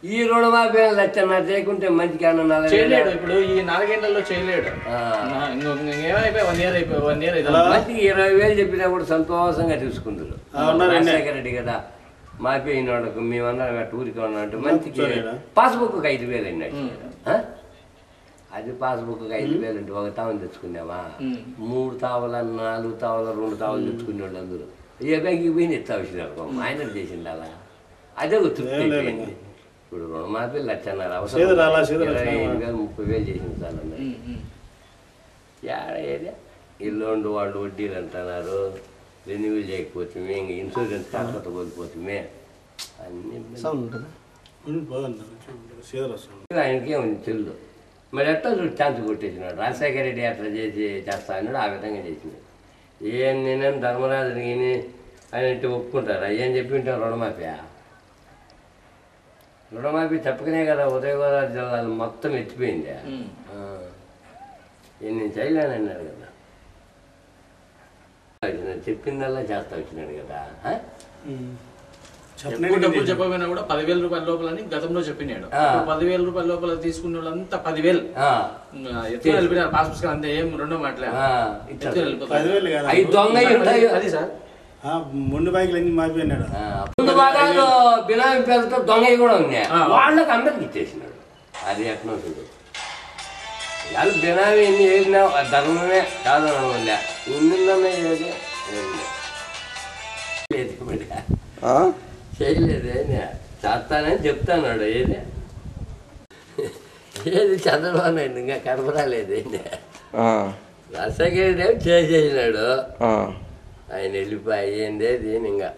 ఈ రుణమాఫీ లక్షన్నర చేయకుంటే మంచిగా చేయలేడు. ఇప్పుడు ఈ 4 ఏళ్లలో చేయలేడు. ఏమైపోయి 1 year అయిపోయి 1 year మంచికి 20,000 చెప్పినా కూడా సంతోషంగా చూసుకుంటారు. రాజశేఖర రెడ్డి కదా మాఫీ అయిన వాళ్ళకు మేమన్నా టూర్కి ఉన్నట్టు మంచికి పాస్బుక్ 5,000 అన్నాడు. అది పాస్బుక్ 5,000 అంటే ఒక తావని తెచ్చుకున్నామా 3 తావల 4 తావల 2 తావలు తెచ్చుకునే వాళ్ళు అందరూ ఏ బ్యాంక్కి పోయి ఎత్తాల్సినారు ఆయన చేసింది అలా అదే ఒక తృప్తి అయిపోయింది. ఇప్పుడు రుణమాఫీ లక్షన్నర అవసరం 25,000 చేసింది సార్ అన్నది ఏరియా ఇల్లు ఉండి వాళ్ళు వడ్డీలు అంటున్నారు రెన్యూవల్ చేయకపోతే ఇంక ఇన్సూరెన్స్ కాకపోతే కోల్పోతే అన్నీ ఆయనకే ఉంది చెల్లు. మరి ఎట్లా ఛాన్స్ కొట్టేసినాడు రాజశేఖర రెడ్డి అట్లా చేస్తా అన్నాడు. ఆ విధంగా చేసినాడు. ఏం నేనేం ధర్మరాజుని ఆయన ఒప్పుకుంటారా ఏం చెప్పి ఉంటాను రుణమాఫీ చెప్పకనే కదా ఉదయగోదావరి జిల్లాలు మొత్తం ఎత్తిపోయింది. నేను చేయలేనన్నాడు కదా చెప్పిందల్లా చేస్తా వచ్చినాడు కదా. డబ్బులు చెప్పకపోయినా కూడా 10,000 రూపాయల లోపలని గతంలో చెప్పినాడు. 10,000 రూపాయల లోపల తీసుకున్న వాళ్ళంతా 10,000 ఎత్తులు వెళ్ళిపోయినారు. పాస్ పుస్తకాలు అంతే ఏం రెండో మాట్లాడు అది సార్ ముందు బాయికి మారిపోయినాడు. ముందు భాగాలు బినామీ పేరుతో దొంగవి కూడా ఉన్నాయి. వాళ్ళకి అందరికి ఇచ్చేసినాడు. అది ఎట్లా ఉంటుంది వాళ్ళు బినామీ ఎన్ని వేసినా ధర్మమే కాదు అనలే ఉన్నదే చేయలేదే చేస్తానని చెప్తాన్నాడు. ఏది చంద్రబాబు నాయుడు ఇంకా కనపరాలేదు. రాజశేఖర రెడ్డి చేసేసినాడు. ఆయన వెళ్ళిపోయి అయ్యిందే దీని ఇంకా